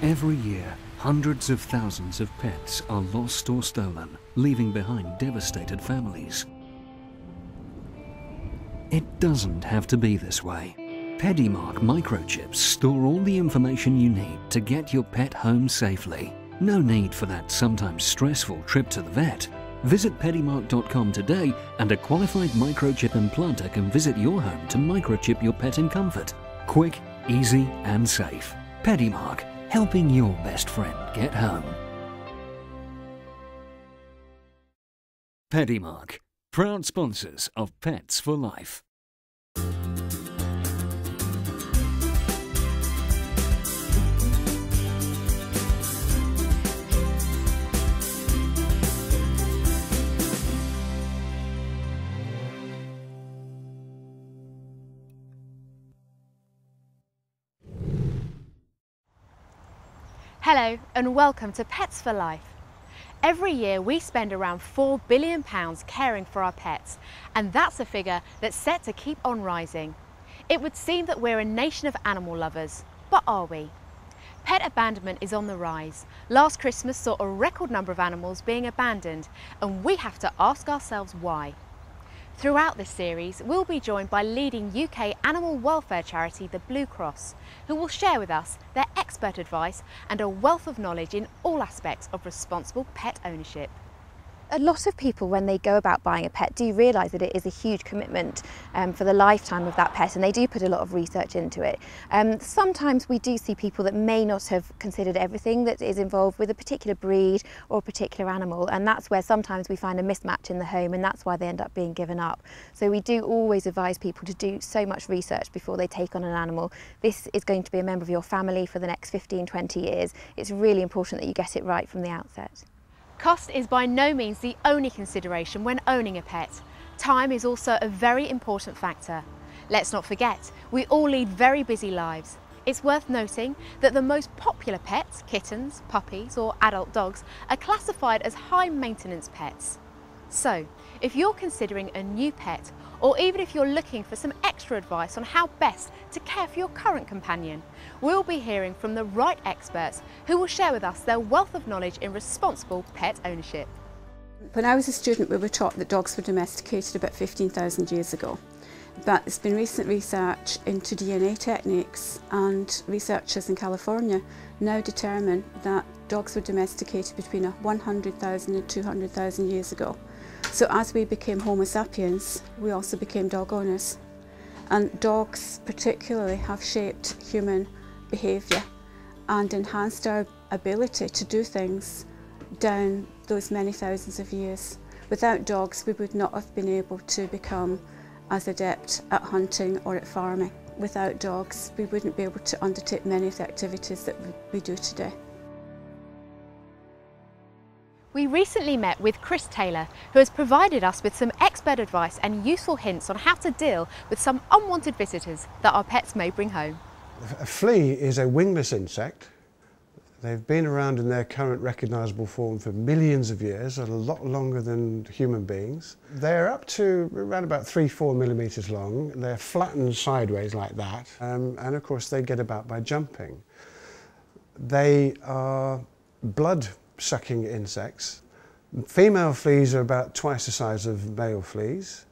Every year, hundreds of thousands of pets are lost or stolen, leaving behind devastated families. It doesn't have to be this way. PediMark microchips store all the information you need to get your pet home safely. No need for that sometimes stressful trip to the vet. Visit PediMark.com today and a qualified microchip implanter can visit your home to microchip your pet in comfort. Quick, easy and safe. PediMark, helping your best friend get home. PediMark, proud sponsors of Pets for Life. Hello and welcome to Pets for Life. Every year we spend around £4 billion caring for our pets, and that's a figure that's set to keep on rising. It would seem that we're a nation of animal lovers, but are we? Pet abandonment is on the rise. Last Christmas saw a record number of animals being abandoned, and we have to ask ourselves why. Throughout this series, we'll be joined by leading UK animal welfare charity, the Blue Cross, who will share with us their expert advice and a wealth of knowledge in all aspects of responsible pet ownership. A lot of people, when they go about buying a pet, do realise that it is a huge commitment for the lifetime of that pet, and they do put a lot of research into it. Sometimes we do see people that may not have considered everything that is involved with a particular breed or a particular animal, and that's where sometimes we find a mismatch in the home, and that's why they end up being given up. So we do always advise people to do so much research before they take on an animal. This is going to be a member of your family for the next 15-20 years. It's really important that you get it right from the outset. Cost is by no means the only consideration when owning a pet. Time is also a very important factor. Let's not forget, we all lead very busy lives. It's worth noting that the most popular pets, kittens, puppies or adult dogs, are classified as high maintenance pets. So, if you're considering a new pet, or even if you're looking for some extra advice on how best to care for your current companion, we'll be hearing from the right experts who will share with us their wealth of knowledge in responsible pet ownership. When I was a student, we were taught that dogs were domesticated about 15,000 years ago. But there's been recent research into DNA techniques, and researchers in California now determine that dogs were domesticated between 100,000 and 200,000 years ago. So as we became Homo sapiens, we also became dog owners. And dogs particularly have shaped human behaviour and enhanced our ability to do things down those many thousands of years. Without dogs, we would not have been able to become as adept at hunting or at farming. Without dogs, we wouldn't be able to undertake many of the activities that we do today. We recently met with Chris Taylor, who has provided us with some expert advice and useful hints on how to deal with some unwanted visitors that our pets may bring home. A flea is a wingless insect. They've been around in their current recognisable form for millions of years, a lot longer than human beings. They're up to around about 3-4 millimetres long. They're flattened sideways like that, and of course they get about by jumping. They are blood-sucking insects. Female fleas are about twice the size of male fleas.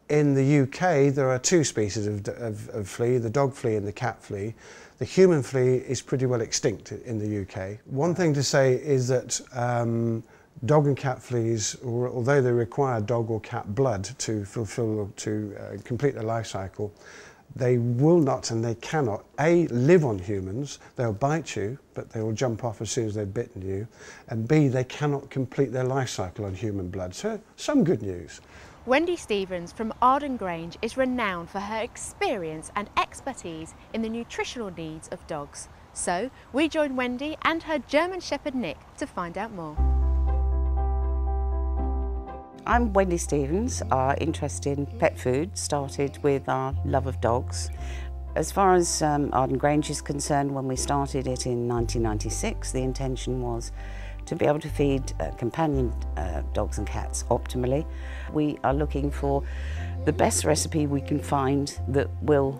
In the UK, there are two species of flea, the dog flea and the cat flea. The human flea is pretty well extinct in the UK. One thing to say is that dog and cat fleas, although they require dog or cat blood to complete their life cycle, they will not and they cannot A, live on humans. They'll bite you, but they will jump off as soon as they've bitten you, and B, they cannot complete their life cycle on human blood. So some good news. Wendy Stevens from Arden Grange is renowned for her experience and expertise in the nutritional needs of dogs. So we join Wendy and her German Shepherd Nick to find out more. I'm Wendy Stevens. Our interest in pet food started with our love of dogs. As far as Arden Grange is concerned, when we started it in 1996, the intention was to be able to feed companion dogs and cats optimally. We are looking for the best recipe we can find that will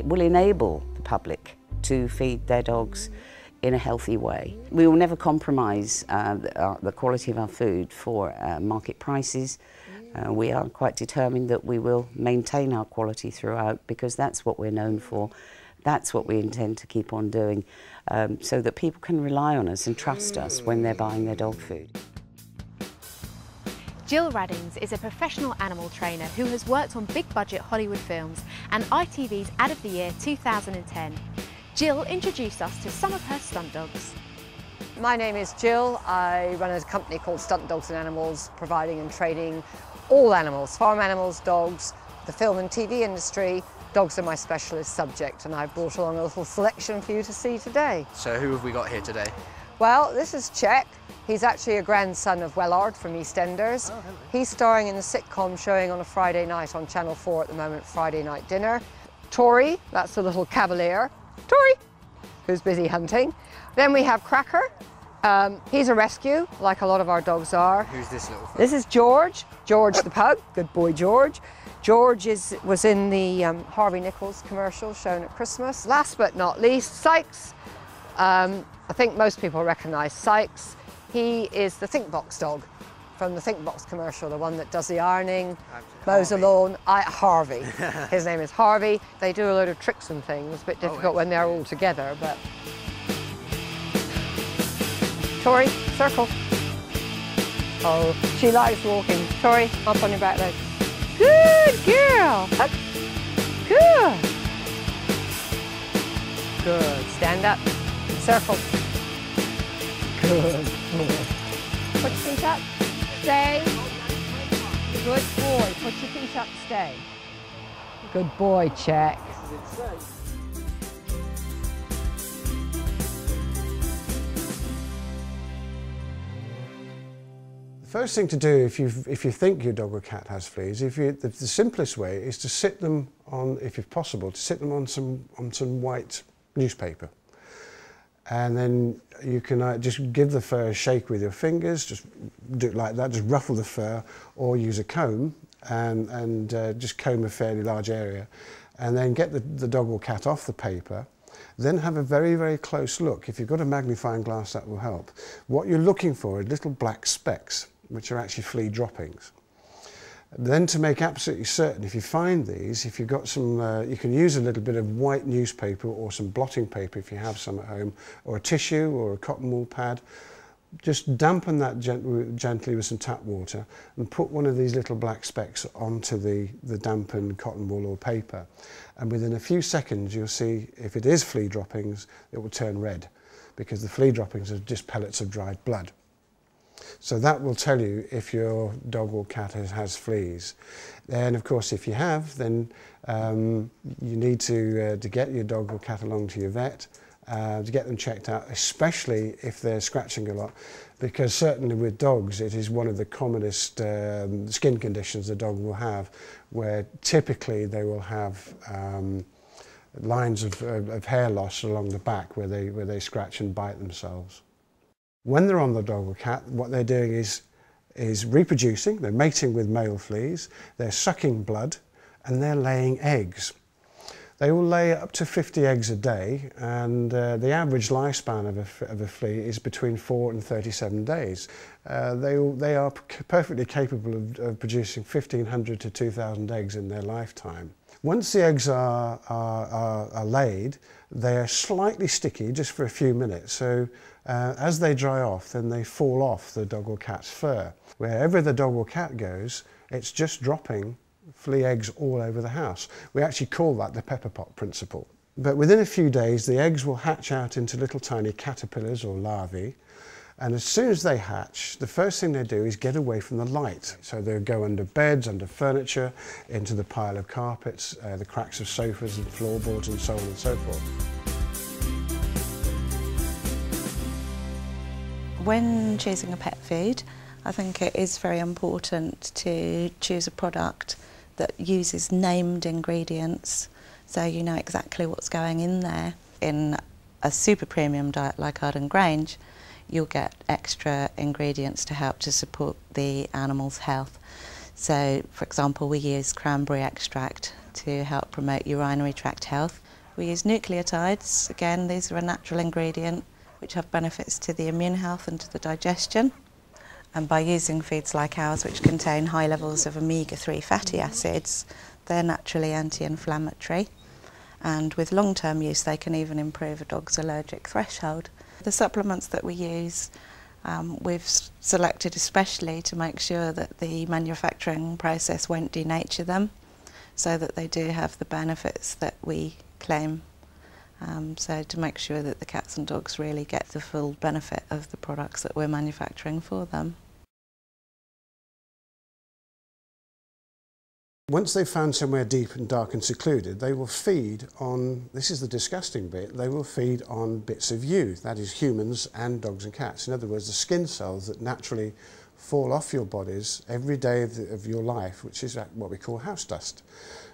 enable the public to feed their dogs in a healthy way. We will never compromise the quality of our food for market prices. We are quite determined that we will maintain our quality throughout, because that's what we're known for. That's what we intend to keep on doing, so that people can rely on us and trust us when they're buying their dog food. Jill Raddings is a professional animal trainer who has worked on big budget Hollywood films and ITV's Ad of the Year 2010. Jill introduced us to some of her stunt dogs. My name is Jill. I run a company called Stunt Dogs and Animals, providing and training all animals, farm animals, dogs, the film and TV industry. Dogs are my specialist subject, and I've brought along a little selection for you to see today. So who have we got here today? Well, this is Czech. He's actually a grandson of Wellard from EastEnders. Oh, he's starring in the sitcom showing on a Friday night on Channel 4 at the moment, Friday Night Dinner. Tori, that's the little cavalier. Tori, who's busy hunting. Then we have Cracker. He's a rescue, like a lot of our dogs are. Who's this little fella? This is George, George the pug. Good boy, George. George was in the Harvey Nichols commercial shown at Christmas. Last but not least, Sykes. I think most people recognise Sykes. He is the Think Box dog from the Think Box commercial, the one that does the ironing, mows the lawn. Harvey. His name is Harvey. They do a load of tricks and things, a bit difficult when they're all together, but... Tori, circle. Oh, she likes walking. Tori, up on your back leg. Good girl. Up. Good. Good. Stand up. Circle. Good. Put your feet up. Stay. Good boy. Put your feet up. Stay. Good boy, Czech. The first thing to do if you think your dog or cat has fleas, the simplest way is to sit them on, if it's possible, to sit them on some white newspaper. And then you can just give the fur a shake with your fingers, just do it like that, just ruffle the fur, or use a comb and just comb a fairly large area. And then get the dog or cat off the paper. Then have a very, very close look. If you've got a magnifying glass, that will help. What you're looking for are little black specks, which are actually flea droppings. Then, to make absolutely certain, if you find these, if you've got some, you can use a little bit of white newspaper or some blotting paper if you have some at home, or a tissue or a cotton wool pad. Just dampen that gently with some tap water and put one of these little black specks onto the dampened cotton wool or paper. And within a few seconds, you'll see if it is flea droppings, it will turn red, because the flea droppings are just pellets of dried blood. So that will tell you if your dog or cat has fleas. Then, of course, if you have, then you need to get your dog or cat along to your vet to get them checked out, especially if they're scratching a lot, because certainly with dogs it is one of the commonest skin conditions the dog will have, where typically they will have lines of hair loss along the back where they scratch and bite themselves. When they're on the dog or cat, what they're doing is reproducing. They're mating with male fleas, they're sucking blood, and they're laying eggs. They will lay up to 50 eggs a day, and the average lifespan of a flea is between 4 and 37 days. They are perfectly capable of producing 1,500 to 2,000 eggs in their lifetime. Once the eggs are laid, they are slightly sticky just for a few minutes. So as they dry off, then they fall off the dog or cat's fur. Wherever the dog or cat goes, it's just dropping flea eggs all over the house. We actually call that the pepper pot principle. But within a few days, the eggs will hatch out into little tiny caterpillars or larvae. And as soon as they hatch, the first thing they do is get away from the light. So they'll go under beds, under furniture, into the pile of carpets, the cracks of sofas and floorboards, and so on and so forth. When choosing a pet food, I think it is very important to choose a product that uses named ingredients, so you know exactly what's going in there. In a super premium diet like Arden Grange, you'll get extra ingredients to help to support the animal's health. So, for example, we use cranberry extract to help promote urinary tract health. We use nucleotides. Again, these are a natural ingredient which have benefits to the immune health and to the digestion. And by using feeds like ours, which contain high levels of omega-3 fatty acids, they're naturally anti-inflammatory. And with long-term use, they can even improve a dog's allergic threshold. The supplements that we use, we've selected especially to make sure that the manufacturing process won't denature them, so that they do have the benefits that we claim. So to make sure that the cats and dogs really get the full benefit of the products that we're manufacturing for them. Once they've found somewhere deep and dark and secluded, they will feed on, this is the disgusting bit, they will feed on bits of you, that is humans and dogs and cats. In other words, the skin cells that naturally fall off your bodies every day of your life, which is what we call house dust.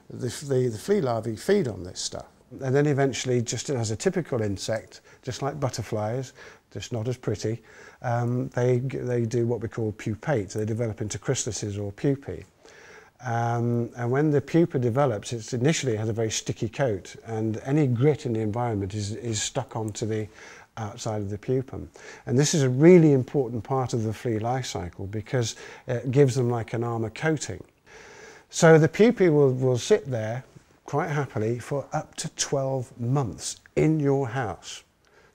The flea larvae feed on this stuff. And then eventually, just as a typical insect, just like butterflies, just not as pretty, they do what we call pupate. They develop into chrysalises or pupae. And when the pupa develops, it initially has a very sticky coat, and any grit in the environment is stuck onto the outside of the pupum. And this is a really important part of the flea life cycle because it gives them like an armour coating. So the pupae will sit there quite happily for up to 12 months in your house,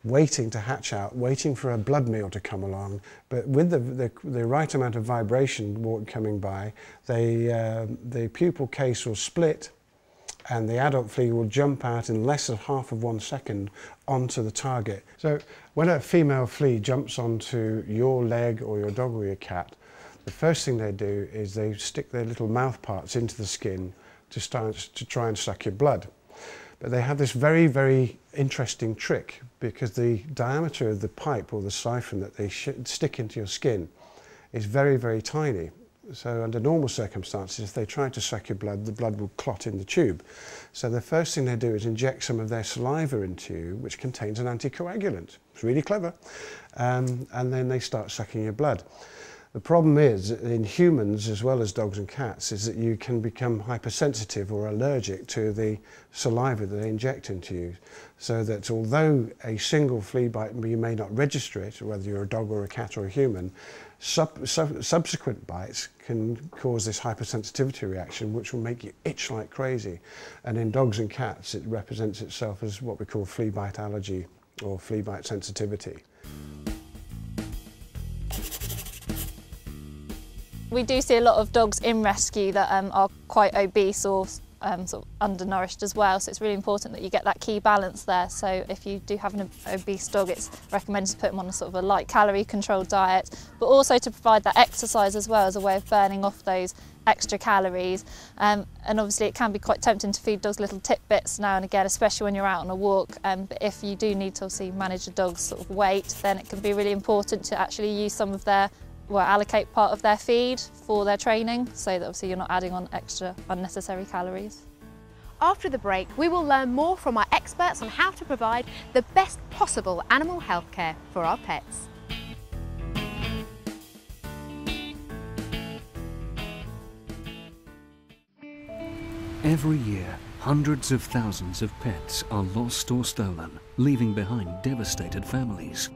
waiting to hatch out, waiting for a blood meal to come along. But with the right amount of vibration coming by, the pupal case will split and the adult flea will jump out in less than half of 1 second onto the target. So when a female flea jumps onto your leg or your dog or your cat, the first thing they do is they stick their little mouth parts into the skin to try and suck your blood. But they have this very, very interesting trick because the diameter of the pipe or the siphon that they stick into your skin is very, very tiny. So under normal circumstances, if they try to suck your blood, the blood will clot in the tube. So the first thing they do is inject some of their saliva into you, which contains an anticoagulant. It's really clever. And then they start sucking your blood. The problem is, in humans as well as dogs and cats, is that you can become hypersensitive or allergic to the saliva that they inject into you. So that although a single flea bite, you may not register it, whether you're a dog or a cat or a human, subsequent bites can cause this hypersensitivity reaction, which will make you itch like crazy. And in dogs and cats, it represents itself as what we call flea bite allergy or flea bite sensitivity. We do see a lot of dogs in rescue that are quite obese or sort of undernourished as well, so it's really important that you get that key balance there. So if you do have an obese dog, it's recommended to put them on a sort of a light calorie controlled diet, but also to provide that exercise as well as a way of burning off those extra calories. And obviously it can be quite tempting to feed dogs little tidbits now and again, especially when you're out on a walk. But if you do need to obviously manage a dog's sort of weight, then it can be really important to actually use some of their allocate part of their feed for their training, so that obviously you're not adding on extra unnecessary calories. After the break, we will learn more from our experts on how to provide the best possible animal health care for our pets. Every year, hundreds of thousands of pets are lost or stolen, leaving behind devastated families.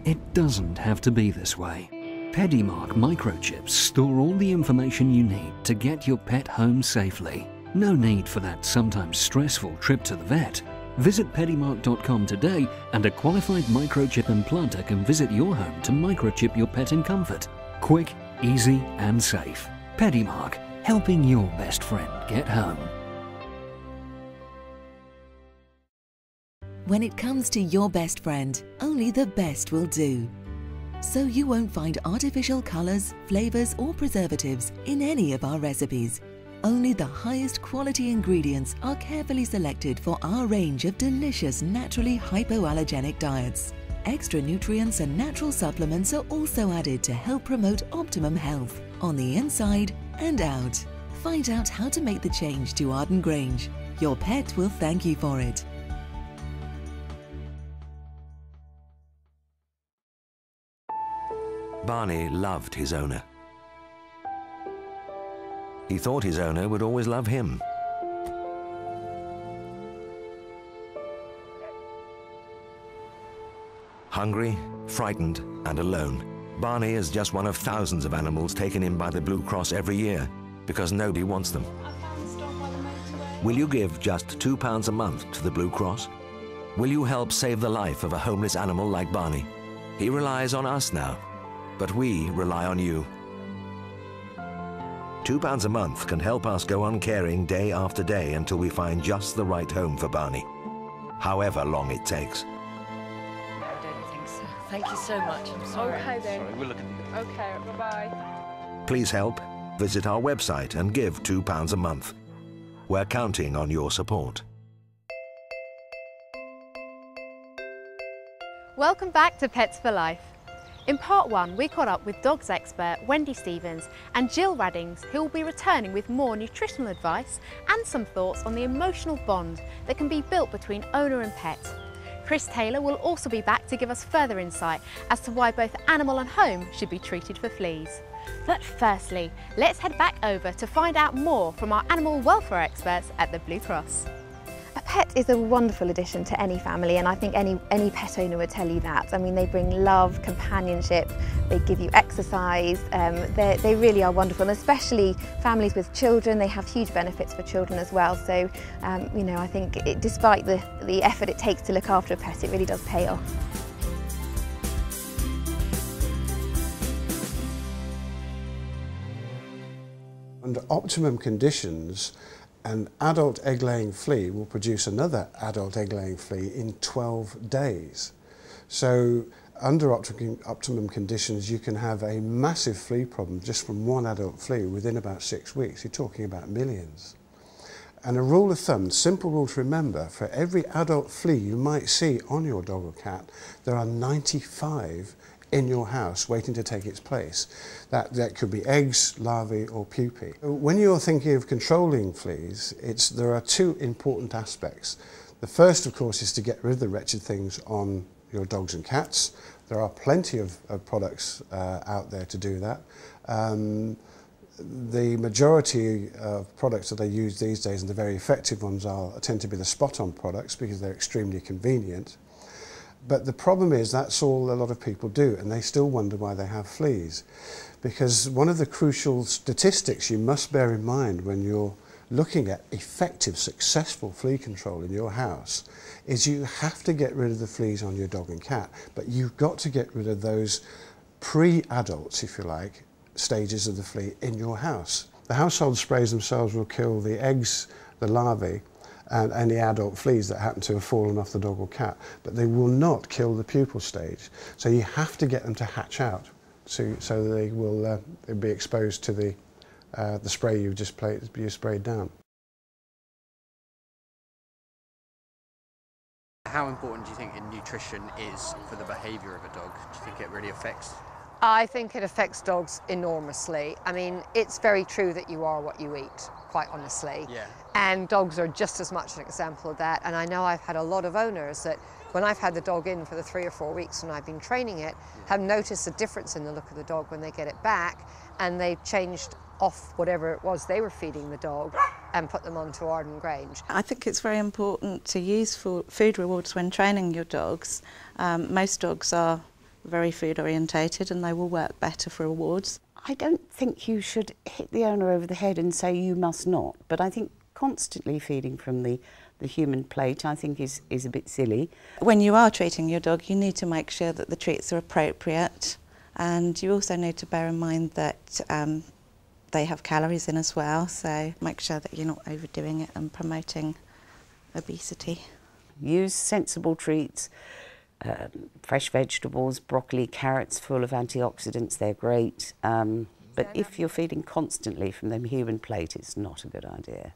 It doesn't have to be this way. PediMark microchips store all the information you need to get your pet home safely. No need for that sometimes stressful trip to the vet. Visit PediMark.com today and a qualified microchip implanter can visit your home to microchip your pet in comfort. Quick, easy and safe. PediMark, helping your best friend get home. When it comes to your best friend, only the best will do. So you won't find artificial colours, flavours or preservatives in any of our recipes. Only the highest quality ingredients are carefully selected for our range of delicious naturally hypoallergenic diets. Extra nutrients and natural supplements are also added to help promote optimum health on the inside and out. Find out how to make the change to Arden Grange. Your pet will thank you for it. Barney loved his owner. He thought his owner would always love him. Hungry, frightened, and alone, Barney is just one of thousands of animals taken in by the Blue Cross every year because nobody wants them. Will you give just £2 a month to the Blue Cross? Will you help save the life of a homeless animal like Barney? He relies on us now, but we rely on you. £2 a month can help us go on caring day after day until we find just the right home for Barney, however long it takes. I don't think so. Thank you so much. I'm sorry. Okay then. Sorry, we'll look at it. Okay, bye-bye. Please help. Visit our website and give £2 a month. We're counting on your support. Welcome back to Pets for Life. In part 1, we caught up with dogs expert Wendy Stevens and Jill Raddings, who will be returning with more nutritional advice and some thoughts on the emotional bond that can be built between owner and pet. Chris Taylor will also be back to give us further insight as to why both animal and home should be treated for fleas. But firstly, let's head back over to find out more from our animal welfare experts at the Blue Cross. A pet is a wonderful addition to any family, and I think any pet owner would tell you that. I mean, they bring love, companionship, they give you exercise, they really are wonderful, and especially families with children, they have huge benefits for children as well. So, you know, I think despite the effort it takes to look after a pet, it really does pay off. Under optimum conditions, an adult egg-laying flea will produce another adult egg-laying flea in 12 days. So under optimum conditions, you can have a massive flea problem just from one adult flea within about 6 weeks. You're talking about millions. And a rule of thumb, simple rule to remember, for every adult flea you might see on your dog or cat, there are 95 in your house waiting to take its place. That could be eggs, larvae or pupae. When you're thinking of controlling fleas, there are two important aspects. The first, of course, is to get rid of the wretched things on your dogs and cats. There are plenty of products out there to do that. The majority of products that they use these days, and the very effective ones, tend to be the spot-on products because they're extremely convenient. But the problem is that's all a lot of people do, and they still wonder why they have fleas. Because one of the crucial statistics you must bear in mind when you're looking at effective, successful flea control in your house is you have to get rid of the fleas on your dog and cat, but you've got to get rid of those pre-adults, if you like, stages of the flea in your house. The household sprays themselves will kill the eggs, the larvae, and any adult fleas that happen to have fallen off the dog or cat, but they will not kill the pupal stage. So you have to get them to hatch out so they will be exposed to the spray you sprayed down. How important do you think nutrition is for the behaviour of a dog? Do you think it really affects? I think it affects dogs enormously. I mean, it's very true that you are what you eat, quite honestly. Yeah. And dogs are just as much an example of that. And I know I've had a lot of owners that when I've had the dog in for the 3 or 4 weeks when I've been training it, have noticed a difference in the look of the dog when they get it back, and they've changed off whatever it was they were feeding the dog and put them onto Arden Grange. I think it's very important to use food rewards when training your dogs. Most dogs are very food orientated and they will work better for rewards. I don't think you should hit the owner over the head and say you must not, but I think constantly feeding from the human plate I think is a bit silly. When you are treating your dog, you need to make sure that the treats are appropriate, and you also need to bear in mind that they have calories in as well, so make sure that you're not overdoing it and promoting obesity. Use sensible treats. Fresh vegetables, broccoli, carrots full of antioxidants, they're great. But if you're feeding constantly from the human plate, it's not a good idea.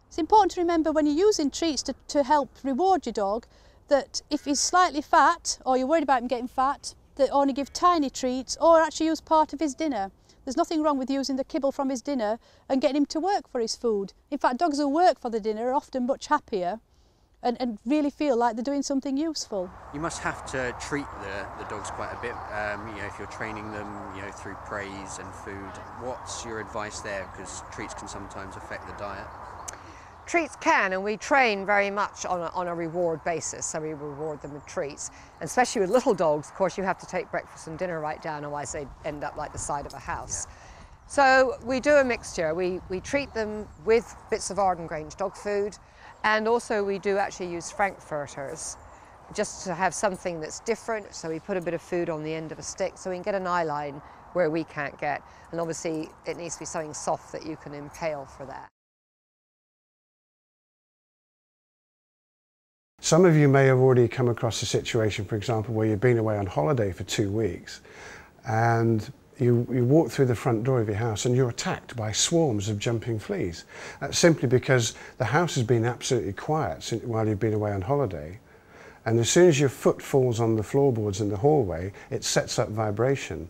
It's important to remember when you're using treats to help reward your dog that if he's slightly fat or you're worried about him getting fat, that only give tiny treats or actually use part of his dinner. There's nothing wrong with using the kibble from his dinner and getting him to work for his food. In fact, dogs who work for the dinner are often much happier and really feel like they're doing something useful. You must have to treat the dogs quite a bit, you know, if you're training them, you know, through praise and food. What's your advice there? Because treats can sometimes affect the diet. Treats can, and we train very much on a reward basis, so we reward them with treats. And especially with little dogs, of course, you have to take breakfast and dinner right down, otherwise they end up like the side of a house. Yeah. So we do a mixture. We treat them with bits of Arden Grange dog food, and also we do actually use frankfurters, just to have something that's different. So we put a bit of food on the end of a stick so we can get an eye line where we can't get. And obviously it needs to be something soft that you can impale for that. Some of you may have already come across a situation, for example, where you've been away on holiday for 2 weeks and you walk through the front door of your house and you're attacked by swarms of jumping fleas. That's simply because the house has been absolutely quiet while you've been away on holiday. And as soon as your foot falls on the floorboards in the hallway, it sets up vibration.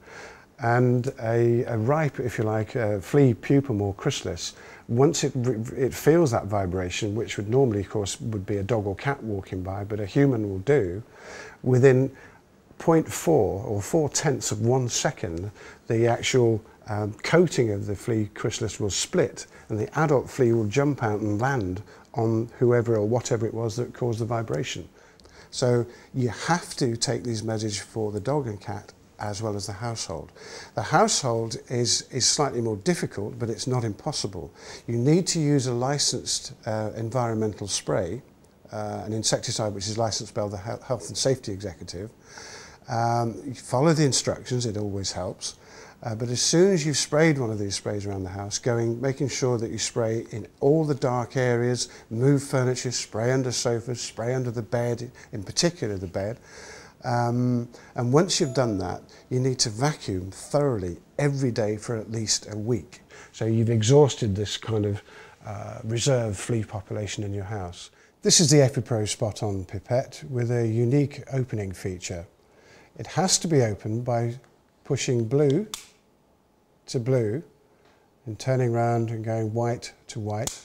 And a ripe, if you like, flea pupum or chrysalis, once it feels that vibration, which would normally, of course, would be a dog or cat walking by, but a human will do, within 0.4 or 0.4 of 1 second, the actual coating of the flea chrysalis will split and the adult flea will jump out and land on whoever or whatever it was that caused the vibration. So you have to take these measures for the dog and cat as well as the household. The household is slightly more difficult, but it's not impossible. You need to use a licensed environmental spray, an insecticide which is licensed by the Health and Safety Executive. You follow the instructions, it always helps. But as soon as you've sprayed one of these sprays around the house, making sure that you spray in all the dark areas, move furniture, spray under sofas, spray under the bed, in particular the bed. And once you've done that, you need to vacuum thoroughly every day for at least a week. So you've exhausted this kind of reserve flea population in your house. This is the EpiPro Spot-On pipette with a unique opening feature. It has to be opened by pushing blue to blue and turning around and going white to white,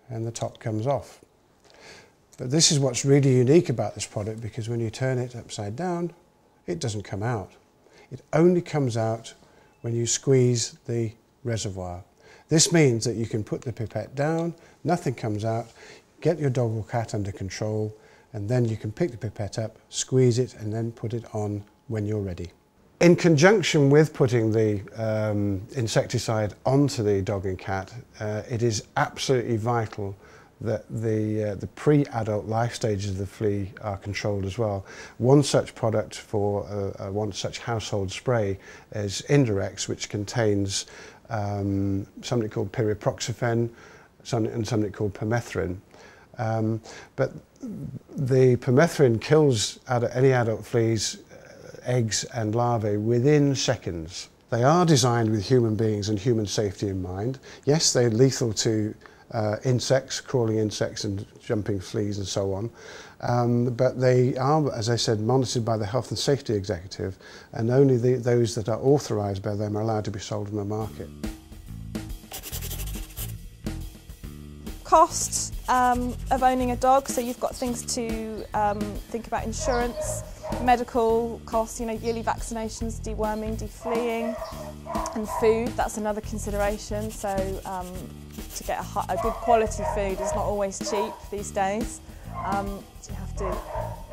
and the top comes off. But this is what's really unique about this product, because when you turn it upside down, it doesn't come out. It only comes out when you squeeze the reservoir. This means that you can put the pipette down, nothing comes out, get your dog or cat under control, and then you can pick the pipette up, squeeze it, and then put it on when you're ready. In conjunction with putting the insecticide onto the dog and cat, it is absolutely vital that the pre-adult life stages of the flea are controlled as well. One such product for one such household spray is Indirex, which contains something called pyriproxyfen and something called permethrin. But the permethrin kills any adult fleas, eggs and larvae within seconds. They are designed with human beings and human safety in mind. Yes, they're lethal to insects, crawling insects and jumping fleas and so on. But they are, as I said, monitored by the Health and Safety Executive, and only those that are authorised by them are allowed to be sold in the market. Costs of owning a dog, so you've got things to think about: insurance, medical costs, yearly vaccinations, deworming, defleeing, and food. That's another consideration. So to get a good quality food is not always cheap these days. So you have to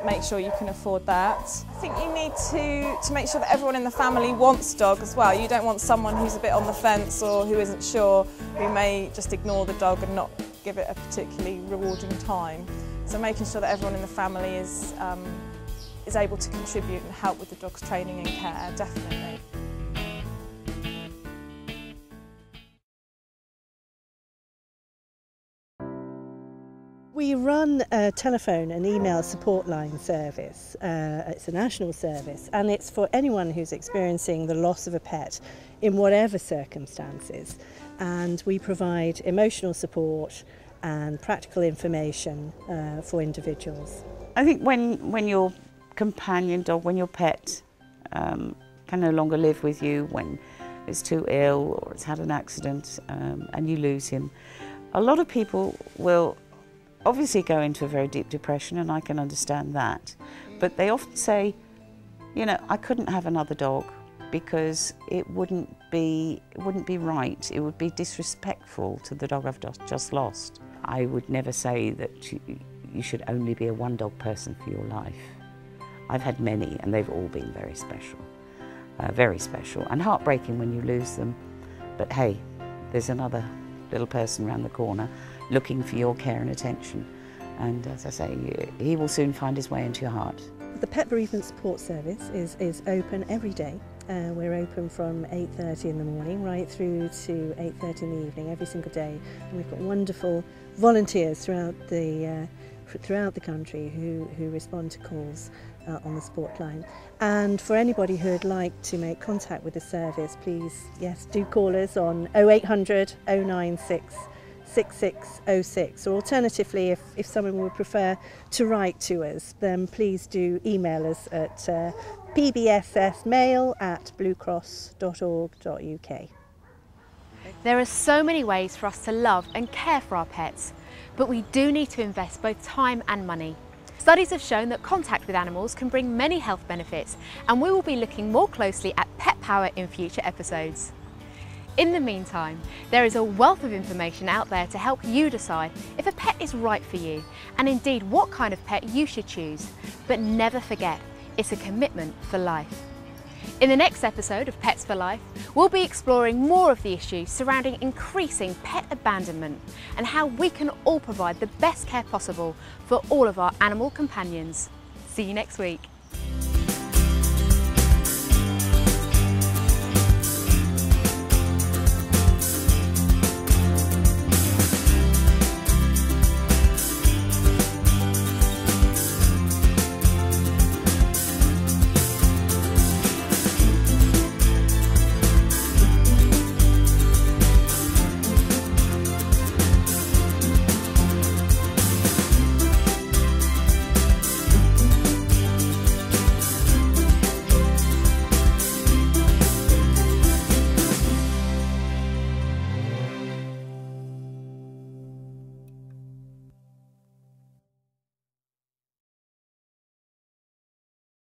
make sure you can afford that. I think you need to make sure that everyone in the family wants dog as well. You don't want someone who's a bit on the fence or who isn't sure, who may just ignore the dog and not give it a particularly rewarding time. So making sure that everyone in the family is able to contribute and help with the dog's training and care, definitely. We run a telephone and email support line service. It's a national service, and it's for anyone who's experiencing the loss of a pet in whatever circumstances. And we provide emotional support and practical information for individuals. I think when your companion dog, when your pet can no longer live with you, when it's too ill or it's had an accident and you lose him, a lot of people will obviously go into a very deep depression, and I can understand that. But they often say, I couldn't have another dog because it wouldn't be right. It would be disrespectful to the dog I've just lost. I would never say that you should only be a one dog person for your life. I've had many and they've all been very special and heartbreaking when you lose them. But hey, there's another little person around the corner looking for your care and attention. And as I say, he will soon find his way into your heart. The Pet Bereavement Support Service is open every day. We're open from 8:30 in the morning right through to 8:30 in the evening every single day. And we've got wonderful volunteers throughout the country who respond to calls on the support line. And for anybody who would like to make contact with the service, please, yes, do call us on 0800 096 6606, or alternatively, if someone would prefer to write to us, then please do email us at pbssmail@bluecross.org.uk. There are so many ways for us to love and care for our pets, but we do need to invest both time and money. Studies have shown that contact with animals can bring many health benefits, and we will be looking more closely at pet power in future episodes. In the meantime, there is a wealth of information out there to help you decide if a pet is right for you, and indeed what kind of pet you should choose. But never forget, it's a commitment for life. In the next episode of Pets for Life, we'll be exploring more of the issues surrounding increasing pet abandonment and how we can all provide the best care possible for all of our animal companions. See you next week.